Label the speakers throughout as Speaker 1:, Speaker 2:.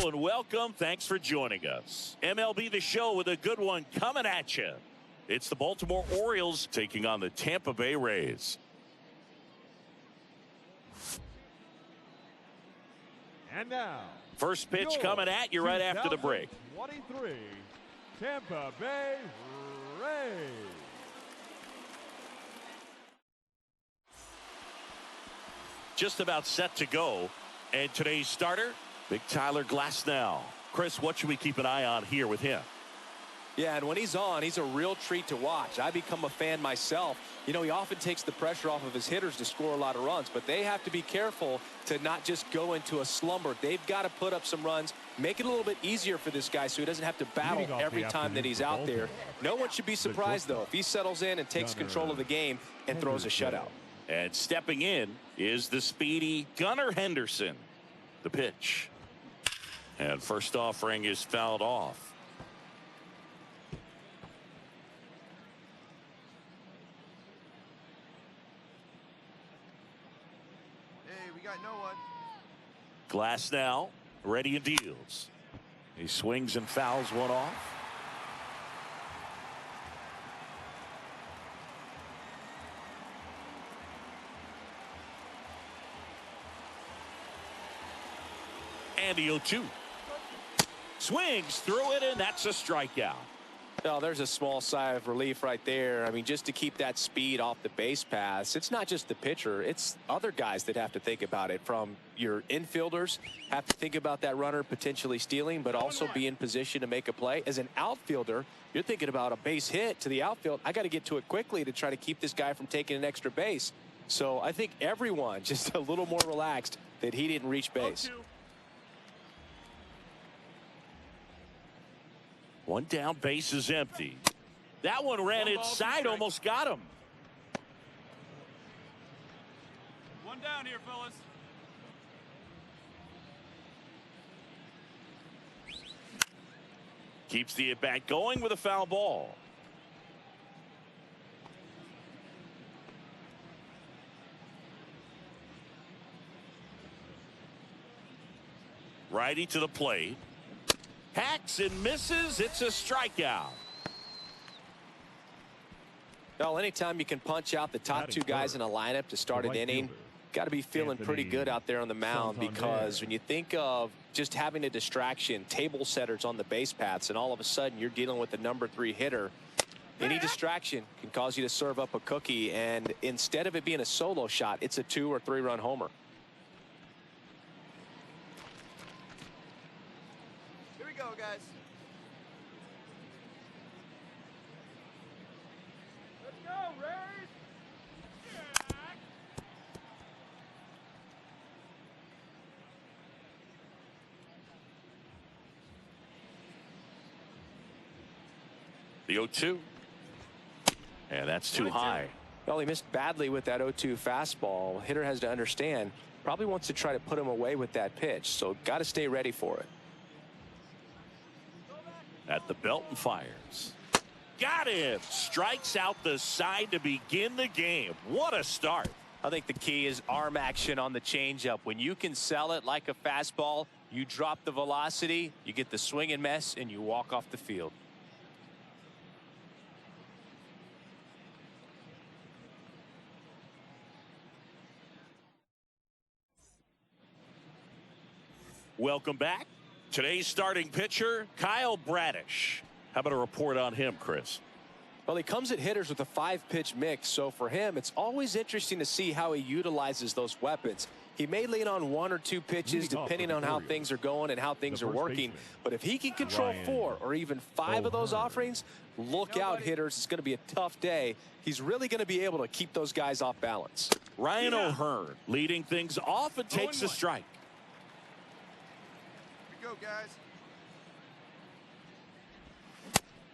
Speaker 1: Hello and welcome. Thanks for joining us. MLB The Show with a good one coming at you. It's the Baltimore Orioles taking on the Tampa Bay Rays.
Speaker 2: And now,
Speaker 1: first pitch coming at you right after the break.
Speaker 2: 23 Tampa Bay Rays.
Speaker 1: Just about set to go. And today's starter, big Tyler Glasnow. Chris, what should we keep an eye on here with him?
Speaker 3: Yeah, and when he's on, he's a real treat to watch. I become a fan myself. You know, he often takes the pressure off of his hitters to score a lot of runs, but they have to be careful to not just go into a slumber. They've got to put up some runs, make it a little bit easier for this guy so he doesn't have to battle every time that he's out there. No one should be surprised, though, if he settles in and takes control of the game and throws a shutout.
Speaker 1: And stepping in is the speedy Gunnar Henderson. The pitch. And first offering is fouled off.
Speaker 4: Hey, we got no one.
Speaker 1: Glasnow ready and deals. He swings and fouls one off. And the 0-2. Swings through it, and that's a strikeout.
Speaker 3: Well, there's a small sigh of relief right there. I mean, just to keep that speed off the base paths, it's not just the pitcher, it's other guys that have to think about it. From your infielders have to think about that runner potentially stealing, but also be in position to make a play. As an outfielder, you're thinking about a base hit to the outfield. I got to get to it quickly to try to keep this guy from taking an extra base. So I think everyone just a little more relaxed that he didn't reach base.
Speaker 1: One down, base is empty. That one ran inside, almost got him.
Speaker 5: One down here, fellas.
Speaker 1: Keeps the at-bat going with a foul ball. Righty to the plate. Hacks and misses. It's a strikeout.
Speaker 3: Well, anytime you can punch out the top two guys in a lineup to start an inning, got to be feeling pretty good out there on the mound, because when you think of just having a distraction, table setters on the base paths, and all of a sudden you're dealing with the #3 hitter, any distraction can cause you to serve up a cookie, and instead of it being a solo shot, it's a 2- or 3-run homer.
Speaker 4: Go, guys.
Speaker 2: Let's go, Rays!
Speaker 1: The 0-2. And that's too high.
Speaker 3: Well, he missed badly with that 0-2 fastball. Hitter has to understand, probably wants to try to put him away with that pitch, so got to stay ready for it.
Speaker 1: At the belt and fires. Got him. Strikes out the side to begin the game. What a start.
Speaker 6: I think the key is arm action on the changeup. When you can sell it like a fastball, you drop the velocity, you get the swing and miss, and you walk off the field.
Speaker 1: Welcome back. Today's starting pitcher, Kyle Bradish. How about a report on him, Chris?
Speaker 3: Well, he comes at hitters with a 5-pitch mix, so for him, it's always interesting to see how he utilizes those weapons. He may lean on 1 or 2 pitches depending on how things are going and how things are working, but if he can control 4 or even 5 of those offerings, look out, hitters. It's going to be a tough day. He's really going to be able to keep those guys off balance.
Speaker 1: Ryan O'Hearn leading things off and takes a strike.
Speaker 4: Go, guys.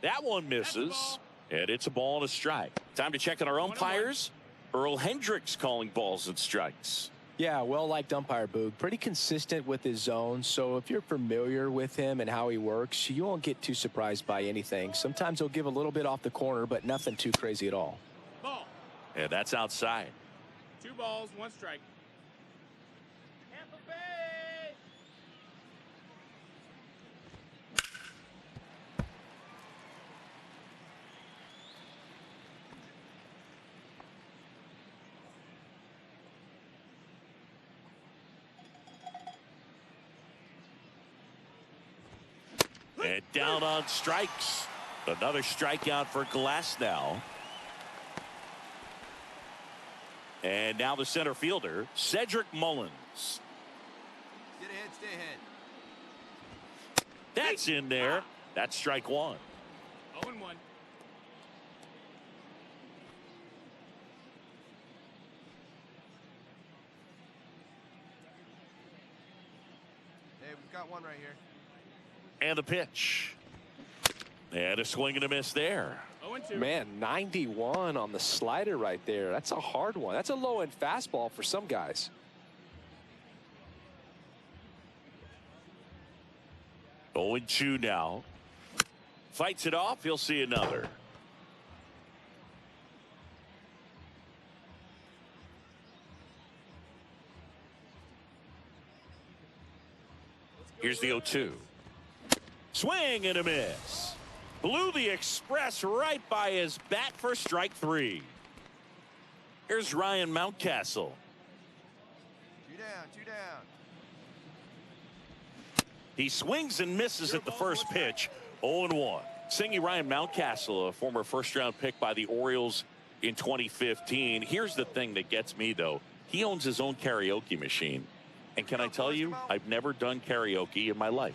Speaker 1: That one misses, and it's a ball and a strike. Time to check on our umpires. Earl Hendricks calling balls and strikes.
Speaker 3: Yeah, well-liked umpire, Boog. Pretty consistent with his zone, so if you're familiar with him and how he works, you won't get too surprised by anything. Sometimes he'll give a little bit off the corner, but nothing too crazy at all.
Speaker 5: Ball.
Speaker 1: And that's outside.
Speaker 5: 2 balls, 1 strike.
Speaker 1: And down on strikes. Another strikeout for Glasnow. And now the center fielder, Cedric Mullins.
Speaker 4: Get ahead, stay ahead.
Speaker 1: That's in there. That's strike one.
Speaker 5: 0-1.
Speaker 4: Hey, we've got one right here.
Speaker 1: And a pitch. And a swing and a miss there.
Speaker 5: 0-2.
Speaker 3: Man, 91 on the slider right there. That's a hard one. That's a low-end fastball for some guys.
Speaker 1: Oh, 0-2 now. Fights it off. He'll see another. Here's the 0-2. Swing and a miss. Blew the express right by his bat for strike three. Here's Ryan Mountcastle.
Speaker 4: 2 down, 2 down.
Speaker 1: He swings and misses at the first pitch. 0-1. Singing Ryan Mountcastle, a former first-round pick by the Orioles in 2015. Here's the thing that gets me, though. He owns his own karaoke machine. And can I tell you, I've never done karaoke in my life.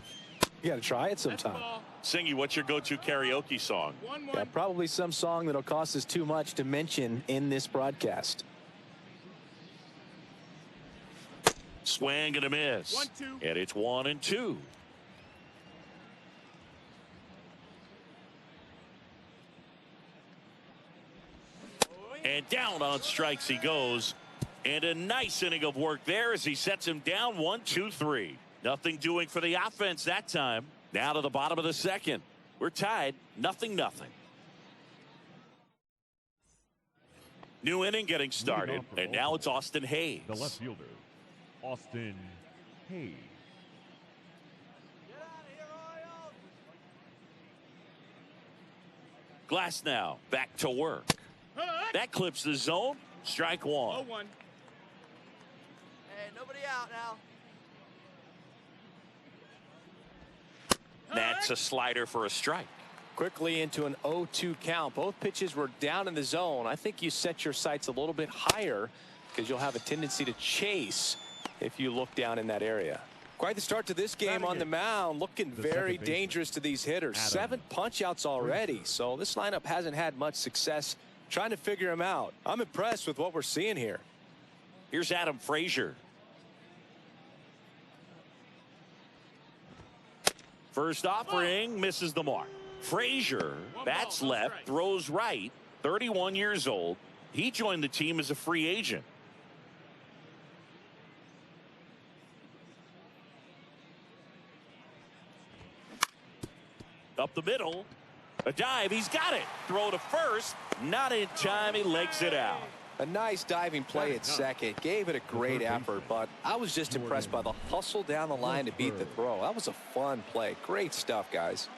Speaker 3: You got to try it sometime.
Speaker 1: Singy, what's your go-to karaoke song?
Speaker 5: 1-1.
Speaker 3: Yeah, probably some song that'll cost us too much to mention in this broadcast.
Speaker 1: Swing and a miss.
Speaker 5: 1-2.
Speaker 1: And it's 1-2. And down on strikes he goes. And a nice inning of work there as he sets him down 1-2-3. Nothing doing for the offense that time. Now to the bottom of the second. We're tied 0-0. New inning getting started. And now it's Austin Hayes.
Speaker 2: The left fielder, Austin Hayes.
Speaker 1: Glasnow back to work. That clips the zone. Strike one.
Speaker 5: 0-1.
Speaker 4: Hey, nobody out now.
Speaker 1: That's a slider for a strike.
Speaker 3: Quickly into an 0-2 count. Both pitches were down in the zone. I think you set your sights a little bit higher because you'll have a tendency to chase if you look down in that area. Quite the start to this game on the mound. Looking very dangerous to these hitters. 7 punch-outs already. So this lineup hasn't had much success trying to figure him out. I'm impressed with what we're seeing here.
Speaker 1: Here's Adam Frazier. First offering misses the mark. Frazier bats left, throws right, 31 years old. He joined the team as a free agent. Up the middle. A dive. He's got it. Throw to first. Not in time. He legs it out.
Speaker 3: A nice diving play at second. Gave it a great effort, but I was just impressed by the hustle down the line to beat the throw. That was a fun play. Great stuff, guys.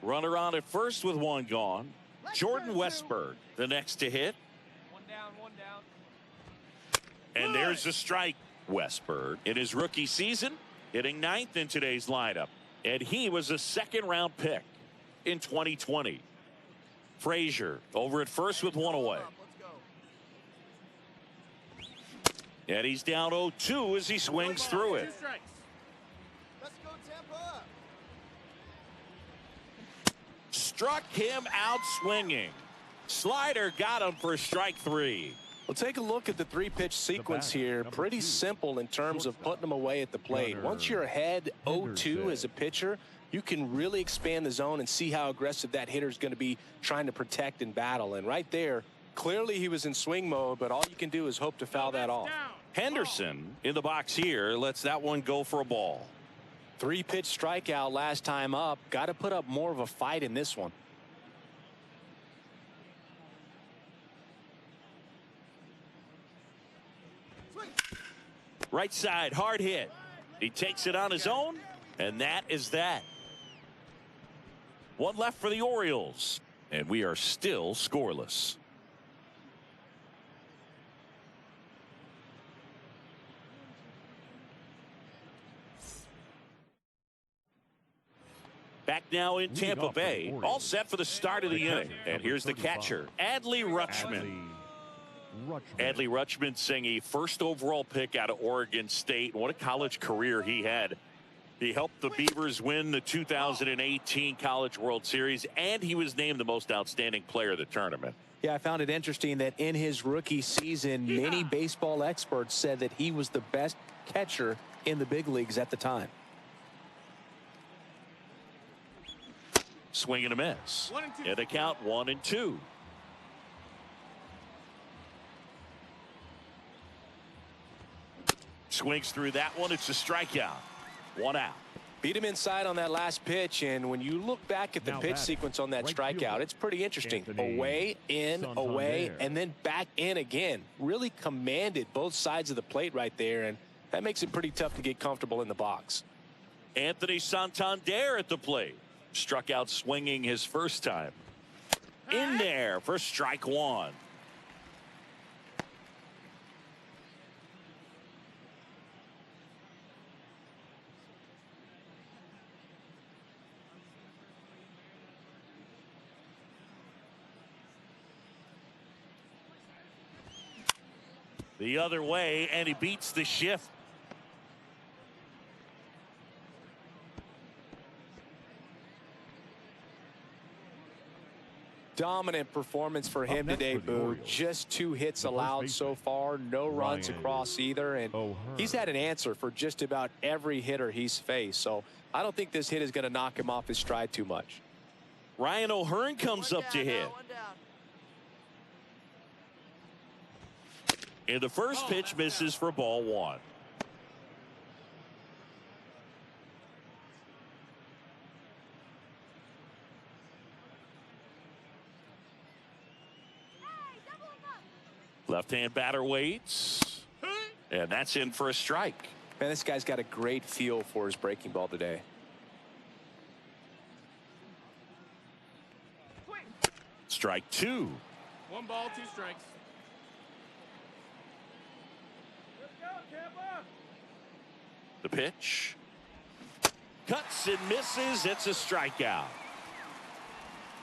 Speaker 1: Runner on at first with one gone. Jordan Westberg, the next to hit.
Speaker 5: 1 down, 1 down.
Speaker 1: And there's the strike. Westberg in his rookie season, hitting 9th in today's lineup. And he was a second-round pick in 2020. Frazier over at first with one away. And he's down 0-2 as he swings through it.
Speaker 5: 2 strikes.
Speaker 4: Let's go, Tampa.
Speaker 1: Struck him out swinging. Slider got him for strike 3.
Speaker 3: Well, take a look at the 3-pitch sequence here. Pretty simple in terms of putting them away at the plate. Once you're ahead 0-2 as a pitcher, you can really expand the zone and see how aggressive that hitter is going to be trying to protect and battle. And right there, clearly he was in swing mode, but all you can do is hope to foul that off.
Speaker 1: Henderson in the box here lets that one go for a ball.
Speaker 3: 3-pitch strikeout last time up. Got to put up more of a fight in this one.
Speaker 1: Right side, hard hit. He takes it on his own, and that is that. One left for the Orioles, and we are still scoreless. Back now in Tampa Bay, all set for the start of the inning. And here's the catcher, Adley Rutschman. Adley Rutschman, saying a first overall pick out of Oregon State. What a college career he had. He helped the Beavers win the 2018 College World Series, and he was named the most outstanding player of the tournament.
Speaker 3: Yeah, I found it interesting that in his rookie season, many baseball experts said that he was the best catcher in the big leagues at the time.
Speaker 1: Swing and a miss. And the count 1-2. Swings through that one. It's a strikeout. 1 out.
Speaker 3: Beat him inside on that last pitch, and when you look back at the pitch sequence on that strikeout, it's pretty interesting. Away, in, away, and then back in again. Really commanded both sides of the plate right there, and that makes it pretty tough to get comfortable in the box.
Speaker 1: Anthony Santander at the plate. Struck out swinging his first time. In there for strike 1. The other way, and he beats the shift.
Speaker 3: Dominant performance for him today, Boo. Just 2 hits allowed so far, no runs across either, and he's had an answer for just about every hitter he's faced. So I don't think this hit is going to knock him off his stride too much.
Speaker 1: Ryan O'Hearn comes up to hit. And the first pitch misses for ball 1. Left-hand batter waits. And that's in for a strike.
Speaker 3: Man, this guy's got a great feel for his breaking ball today.
Speaker 1: Strike 2.
Speaker 5: 1 ball, 2 strikes. Let's go, Tampa.
Speaker 1: The pitch. Cuts and misses. It's a strikeout.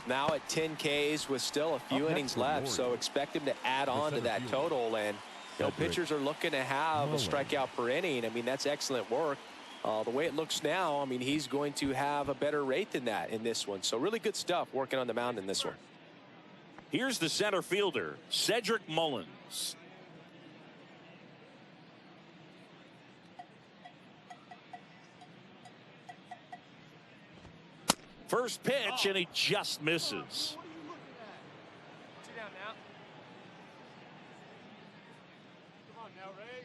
Speaker 3: Now at 10 Ks with still a few innings left, so expect him to add on to that total. And you know, pitchers are looking to have a strikeout per inning. I mean, that's excellent work. The way it looks now, I mean, he's going to have a better rate than that in this one. So really good stuff working on the mound in this one.
Speaker 1: Here's the center fielder, Cedric Mullins. First pitch, and he just misses.
Speaker 5: 2 down now. Come on now, Ray.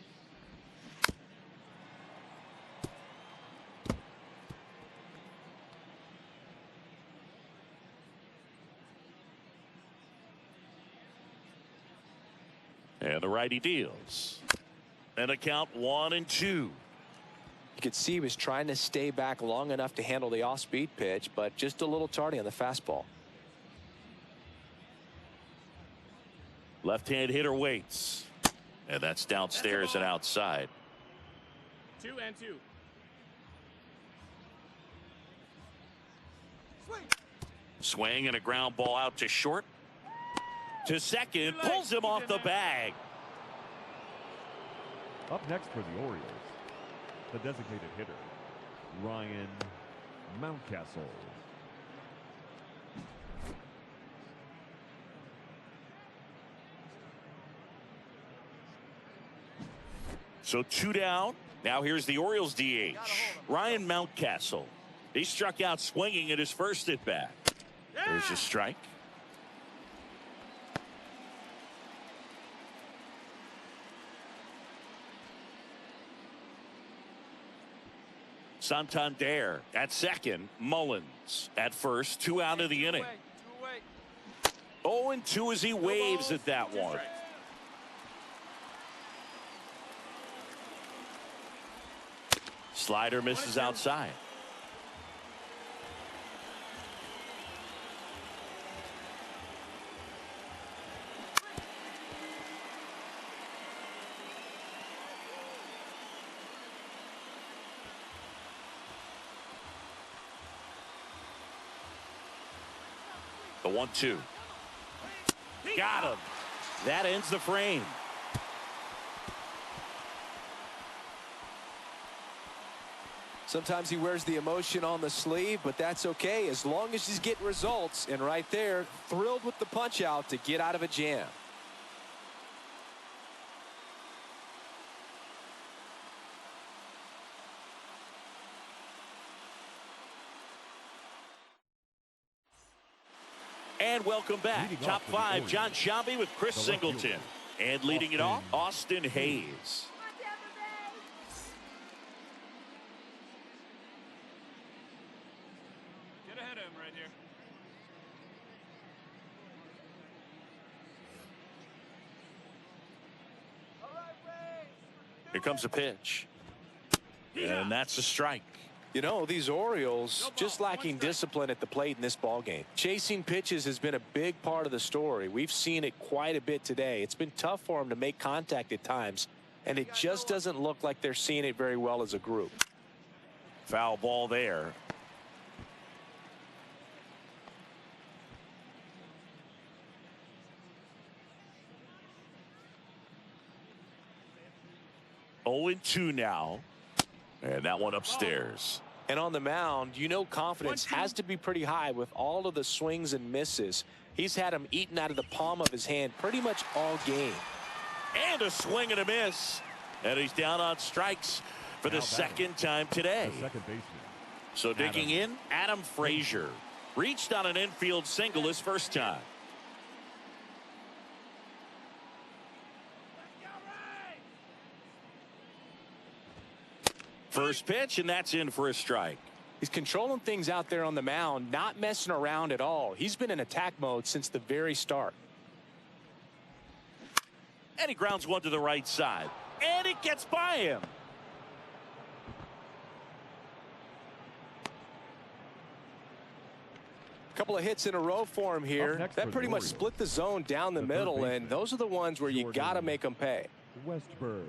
Speaker 1: And the righty deals. And a count 1-2.
Speaker 3: You could see he was trying to stay back long enough to handle the off-speed pitch, but just a little tardy on the fastball.
Speaker 1: Left-hand hitter waits. And that's downstairs and outside.
Speaker 5: 2 and 2.
Speaker 1: Swing and a ground ball out to short. To second, pulls him off the bag.
Speaker 2: Up next for the Orioles, the designated hitter, Ryan Mountcastle.
Speaker 1: So 2 down. Now here's the Orioles DH, Ryan Mountcastle. He struck out swinging at his first at bat. There's a strike. Santander at second. Mullins at first. 2 out of the inning. 0-2 as he waves at that one. Slider misses outside. The 1-2. Got him. That ends the frame.
Speaker 3: Sometimes he wears the emotion on the sleeve, but that's okay as long as he's getting results. And right there, thrilled with the punch out to get out of a jam.
Speaker 1: And welcome back. Top 5, John Shelby with Chris Singleton. And leading it off, Austin Hayes.
Speaker 5: Get ahead of him right here.
Speaker 1: Here comes a pitch. And that's a strike.
Speaker 3: You know, these Orioles just lacking discipline at the plate in this ball game. Chasing pitches has been a big part of the story. We've seen it quite a bit today. It's been tough for them to make contact at times, and it just doesn't look like they're seeing it very well as a group.
Speaker 1: Foul ball there. Oh, 0-2 now. And that one upstairs.
Speaker 3: And on the mound, you know confidence has to be pretty high with all of the swings and misses. He's had them eaten out of the palm of his hand pretty much all game.
Speaker 1: And a swing and a miss. And he's down on strikes for the second time today.
Speaker 2: Second baseman.
Speaker 1: So digging in, Adam Frazier. Reached on an infield single his first time. First pitch, and that's in for a strike.
Speaker 3: He's controlling things out there on the mound, not messing around at all. He's been in attack mode since the very start.
Speaker 1: And he grounds one to the right side. And it gets by him.
Speaker 3: Couple of hits in a row for him here. That pretty much split the zone down the middle, and those are the ones where you got to make them pay.
Speaker 2: Westberg.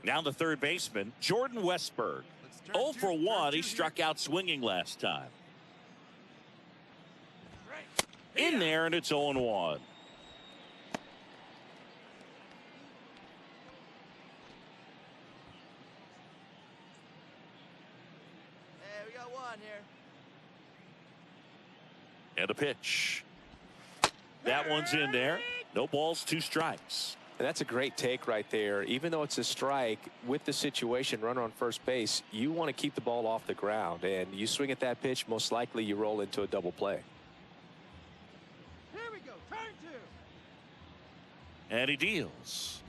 Speaker 1: Now the third baseman, Jordan Westberg. 0 for 1. He struck out swinging last time. In there, and it's 0-1.
Speaker 4: Hey, we got one here.
Speaker 1: And a pitch. That one's in there. No balls, 2 strikes.
Speaker 3: And that's a great take right there. Even though it's a strike, with the situation, runner on first base, you want to keep the ball off the ground. And you swing at that pitch, most likely you roll into a double play.
Speaker 4: Here we go. Turn 2.
Speaker 1: And he deals.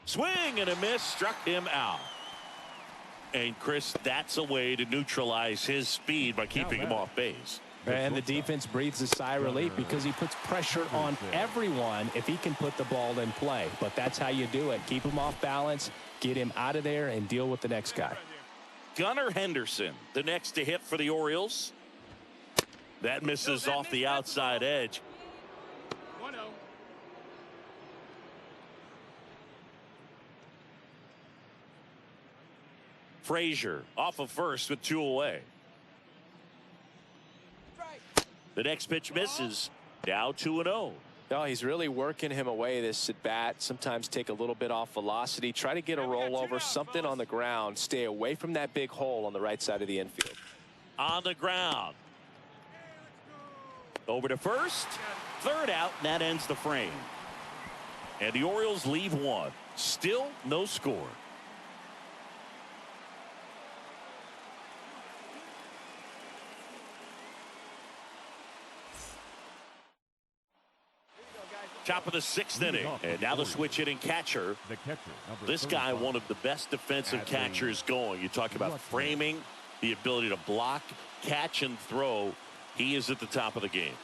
Speaker 1: Swing and a miss, struck him out. And Chris, that's a way to neutralize his speed by keeping him off base.
Speaker 7: And the defense breathes a sigh of relief because he puts pressure on everyone if he can put the ball in play. But that's how you do it. Keep him off balance, get him out of there, and deal with the next guy.
Speaker 1: Gunnar Henderson, the next to hit for the Orioles. That misses off the outside edge.
Speaker 5: 1-0.
Speaker 1: Frazier off of first with 2 away. The next pitch misses. Now 2-0.
Speaker 3: No, he's really working him away this at bat. Sometimes take a little bit off velocity. Try to get a rollover, something on the ground. Stay away from that big hole on the right side of the infield.
Speaker 1: On the ground. Over to first. Third out, and that ends the frame. And the Orioles leave 1. Still no score. Top of the 6th inning, and now the switch hitting catcher. This guy, one of the best defensive catchers going. You talk about framing, the ability to block, catch, and throw. He is at the top of the game.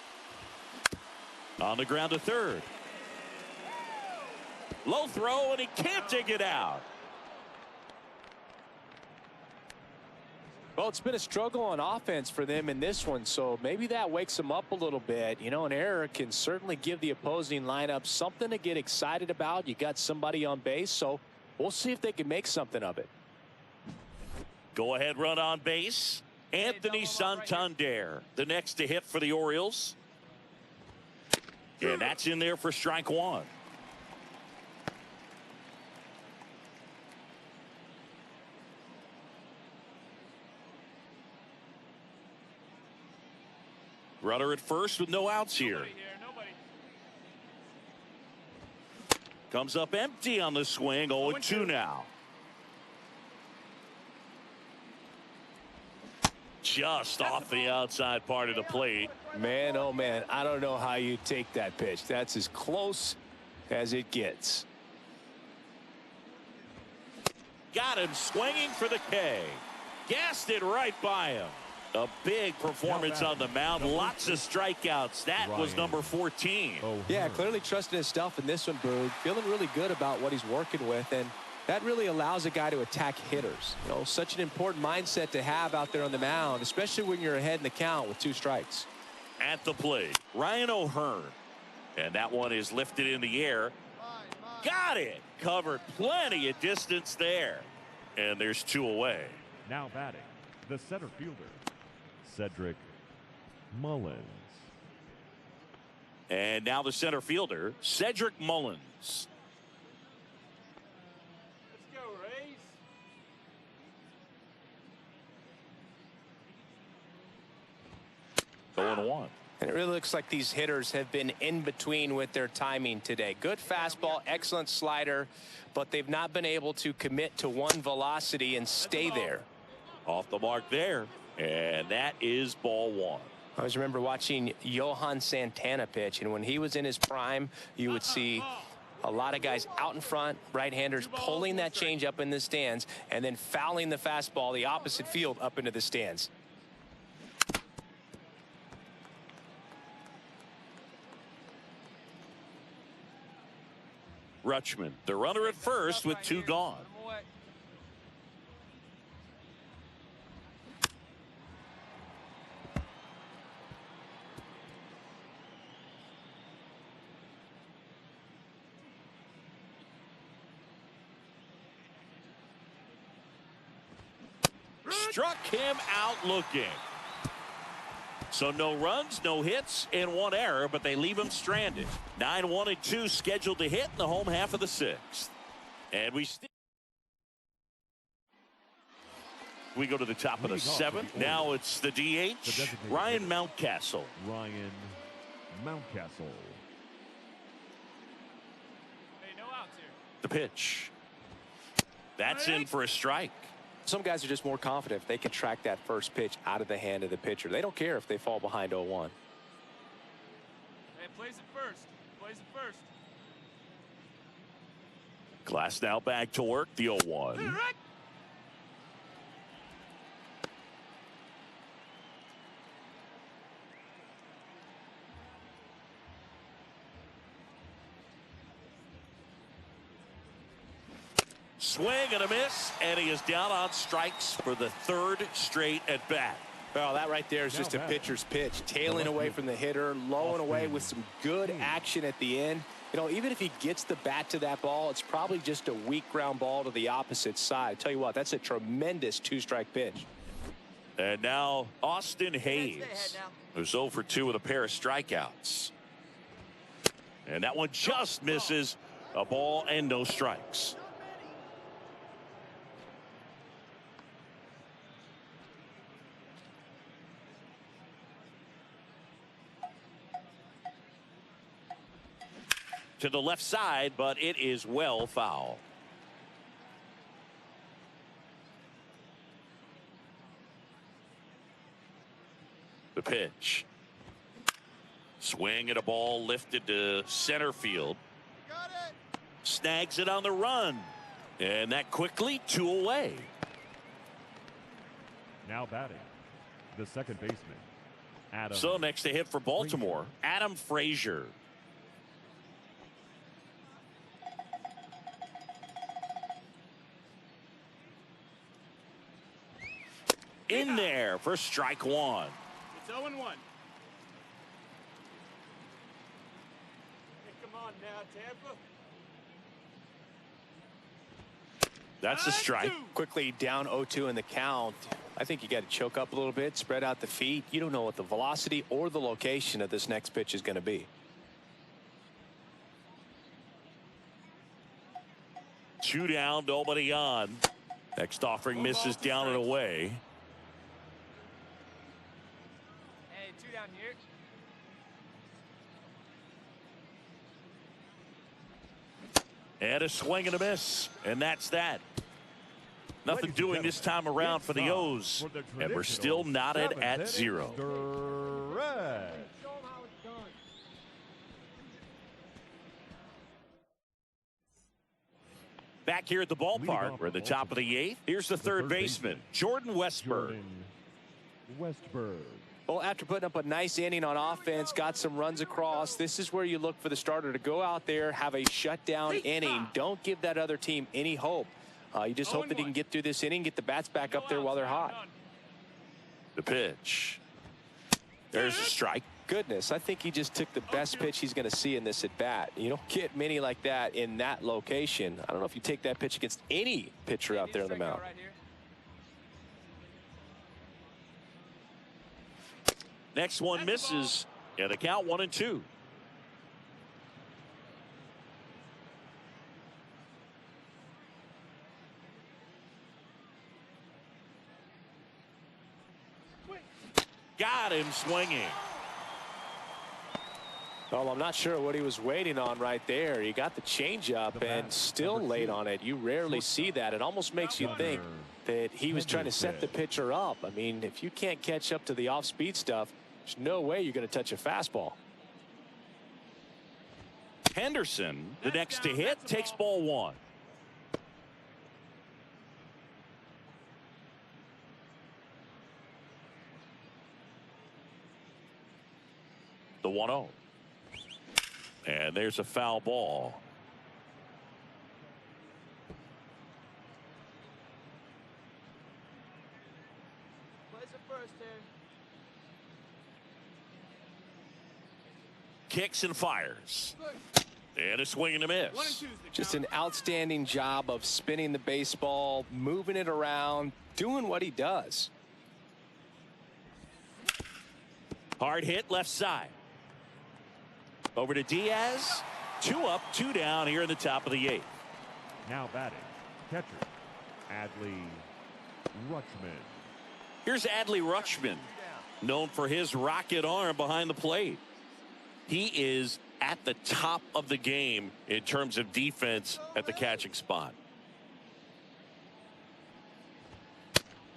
Speaker 1: On the ground to third. Low throw, and he can't dig it out.
Speaker 3: Well, it's been a struggle on offense for them in this one, so maybe that wakes them up a little bit. You know, an error can certainly give the opposing lineup something to get excited about. You got somebody on base, so we'll see if they can make something of it.
Speaker 1: Go ahead run on base. Anthony Santander, the next to hit for the Orioles. And that's in there for strike one. Runner at first with no outs here. Comes up empty on the swing. 0-2 now. Just off the outside part of the plate.
Speaker 3: Man, oh man, I don't know how you take that pitch. That's as close as it gets.
Speaker 1: Got him swinging for the K. Gassed it right by him. A big performance on the mound. Lots of strikeouts. That was number 14.
Speaker 3: Yeah, clearly trusting his stuff in this one, Boog. Feeling really good about what he's working with, and that really allows a guy to attack hitters. You know, such an important mindset to have out there on the mound, especially when you're ahead in the count with 2 strikes.
Speaker 1: At the plate, Ryan O'Hearn. And that one is lifted in the air. Got it. Covered plenty of distance there. And there's 2 away.
Speaker 2: Now batting, the center fielder, Cedric Mullins.
Speaker 1: And now the center fielder, Cedric Mullins.
Speaker 5: Let's go, Rays.
Speaker 1: 0-1.
Speaker 3: And it really looks like these hitters have been in between with their timing today. Good fastball, excellent slider, but they've not been able to commit to one velocity and stay there.
Speaker 1: Off the mark there. And that is ball 1.
Speaker 3: I always remember watching Johan Santana pitch, and when he was in his prime, you would see a lot of guys out in front, right-handers pulling that change up in the stands and then fouling the fastball the opposite field up into the stands.
Speaker 1: Rutschman, the runner at first with 2 gone. Struck him out looking. So no runs, no hits, and 1 error, but they leave him stranded. 9-1-2 scheduled to hit in the home half of the 6th. And we go to the top of the 7th. Now it's the DH, Ryan Mountcastle.
Speaker 2: Ryan Mountcastle.
Speaker 5: Hey, no outs here.
Speaker 1: The pitch. That's in for a strike.
Speaker 3: Some guys are just more confident if they can track that first pitch out of the hand of the pitcher. They don't care if they fall behind 0-1.
Speaker 5: Hey, plays it first. Plays it first.
Speaker 1: Glasnow back to work, the 0-1. Swing and a miss, and he is down on strikes for the 3rd straight at bat.
Speaker 3: Well, that right there is just a pitcher's pitch, tailing away from the hitter, low and away with some good action at the end. You know, even if he gets the bat to that ball, it's probably just a weak ground ball to the opposite side. I tell you what, that's a tremendous 2-strike pitch.
Speaker 1: And now Austin Hayes, who's 0 for 2 with a pair of strikeouts. And that one just misses, a ball and no strikes. To the left side, but it is well foul. The pitch. Swing at a ball lifted to center field.
Speaker 4: Got it.
Speaker 1: Snags it on the run. And that quickly 2 away.
Speaker 2: Now batting, the second baseman, Adam.
Speaker 1: So next to hit for Baltimore, Adam Frazier. in there for strike one.
Speaker 5: It's 0-1. Hey, come on now, Tampa.
Speaker 1: That's a strike.
Speaker 3: Quickly down 0-2 in the count. I think you got to choke up a little bit, spread out the feet. You don't know what the velocity or the location of this next pitch is going to be.
Speaker 1: 2 down, nobody on. Next offering misses down and away.
Speaker 5: Hey, 2 down here.
Speaker 1: And a swing and a miss. And that's that. Nothing doing this time around for the O's. And we're still knotted at 0. Back here at the ballpark, we're at the top of the 8th. Here's the third baseman, Jordan Westburg.
Speaker 3: Well, after putting up a nice inning on offense, got some runs across, this is where you look for the starter to go out there, have a shutdown inning. Don't give that other team any hope. You just hope that he can get through this inning, get the bats back up there while they're hot.
Speaker 1: The pitch. There's a strike.
Speaker 3: Goodness, I think he just took the best pitch he's going to see in this at bat. You don't get many like that in that location. I don't know if you take that pitch against any pitcher out there on the mound.
Speaker 1: Next one misses. And the count 1-2. Got him swinging.
Speaker 3: Well, I'm not sure what he was waiting on right there. He got the changeup and still laid on it. You rarely see that. It almost makes you think that he was trying to set the pitcher up. I mean, if you can't catch up to the off-speed stuff, there's no way you're going to touch a fastball.
Speaker 1: Henderson, the next to hit, takes ball 1. The 1-0. And there's a foul ball.
Speaker 4: Place it first here.
Speaker 1: Kicks and fires. And a swing and a miss.
Speaker 3: Just an outstanding job of spinning the baseball, moving it around, doing what he does.
Speaker 1: Hard hit left side. Over to Diaz. 2 up, 2 down here in the top of the 8th.
Speaker 2: Now batting, catcher, Adley Rutschman.
Speaker 1: Here's Adley Rutschman, known for his rocket arm behind the plate. He is at the top of the game in terms of defense at the catching spot.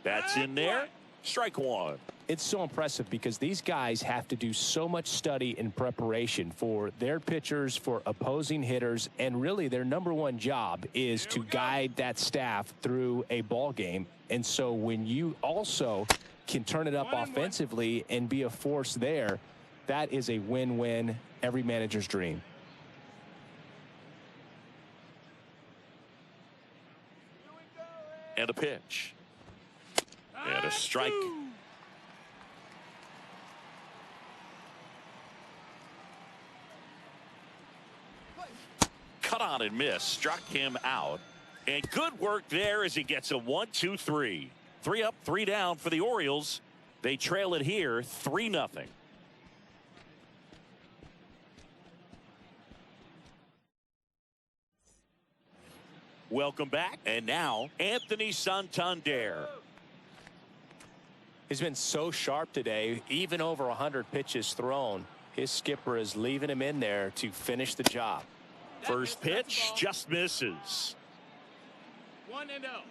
Speaker 1: That's in there. Strike 1.
Speaker 7: It's so impressive because these guys have to do so much study and preparation for their pitchers, for opposing hitters, and really their #1 job is to guide that staff through a ball game. And so when you also can turn it up offensively and be a force there, that is a win-win, every manager's dream.
Speaker 1: And a pitch. And a strike. Cut on and miss. Struck him out. And good work there as he gets a 1-2-3. 3 up, 3 down for the Orioles. They trail it here 3-0. Welcome back. And now Anthony Santander.
Speaker 3: He's been so sharp today, even over 100 pitches thrown. His skipper is leaving him in there to finish the job.
Speaker 1: First pitch just misses.
Speaker 5: 1-0.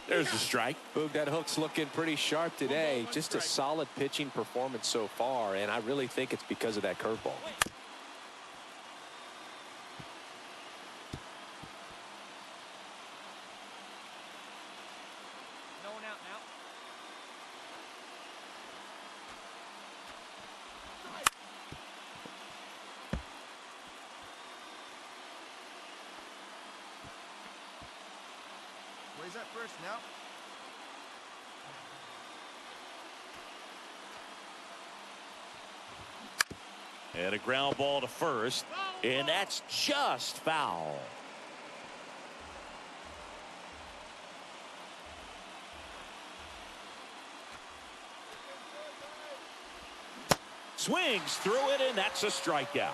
Speaker 1: There's the strike.
Speaker 3: Boog, that hook's looking pretty sharp today. Just a solid pitching performance so far, and I really think it's because of that curveball.
Speaker 5: No one out now.
Speaker 4: Plays that first now.
Speaker 1: And a ground ball to first, and that's just foul. Swings through it, and that's a strikeout.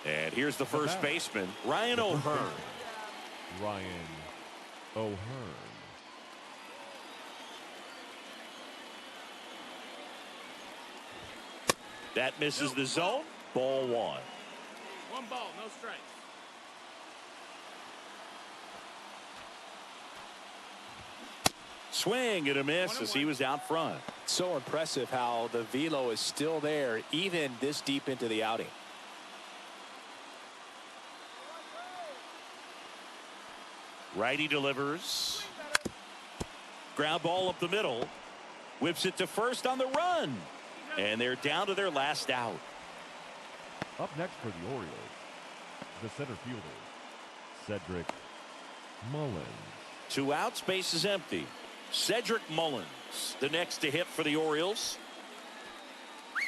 Speaker 1: And here's the first baseman, Ryan O'Hearn.
Speaker 2: Ryan O'Hearn.
Speaker 1: That misses the zone. Ball one.
Speaker 5: One ball, no strikes.
Speaker 1: Swing and a miss as he was out front.
Speaker 3: So impressive how the velo is still there even this deep into the outing.
Speaker 1: Righty delivers. Ground ball up the middle. Whips it to first on the run. And they're down to their last out.
Speaker 2: Up next for the Orioles, the center fielder, Cedric Mullins.
Speaker 1: 2 outs, base is empty. Cedric Mullins, the next to hit for the Orioles.
Speaker 4: Two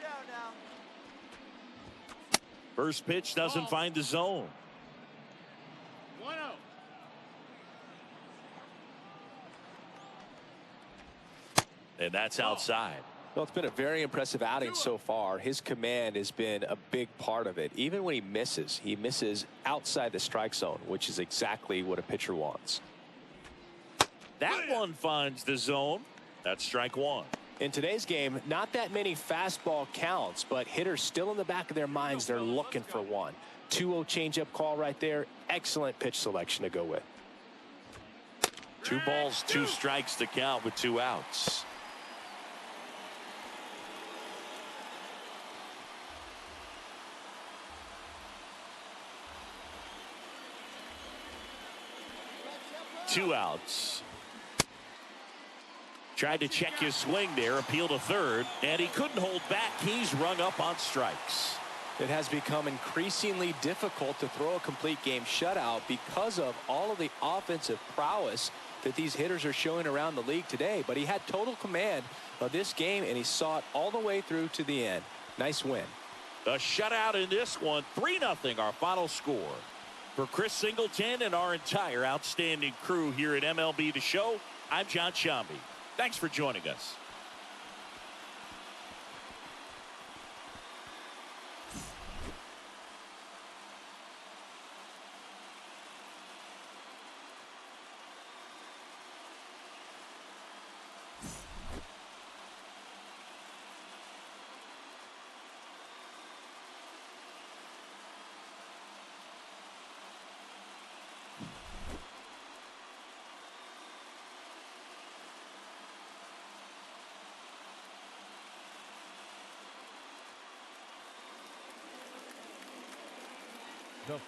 Speaker 4: down now.
Speaker 1: First pitch doesn't find the zone.
Speaker 5: 1-0.
Speaker 1: And that's outside.
Speaker 3: Well, it's been a very impressive outing so far. His command has been a big part of it. Even when he misses outside the strike zone, which is exactly what a pitcher wants.
Speaker 1: That one finds the zone. That's strike one.
Speaker 3: In today's game, not that many fastball counts, but hitters still in the back of their minds, they're looking for one. 2-0 changeup call right there. Excellent pitch selection to go with.
Speaker 1: 2 balls, 2 strikes to count with 2 outs. Two outs. Tried to check his swing there, appeal to third, and he couldn't hold back. He's rung up on strikes.
Speaker 3: It has become increasingly difficult to throw a complete game shutout because of all of the offensive prowess that these hitters are showing around the league today. But he had total command of this game, and he saw it all the way through to the end. Nice win.
Speaker 1: A shutout in this one, 3-0 our final score. For Chris Singleton and our entire outstanding crew here at MLB The Show, I'm John Shambi. Thanks for joining us.
Speaker 2: The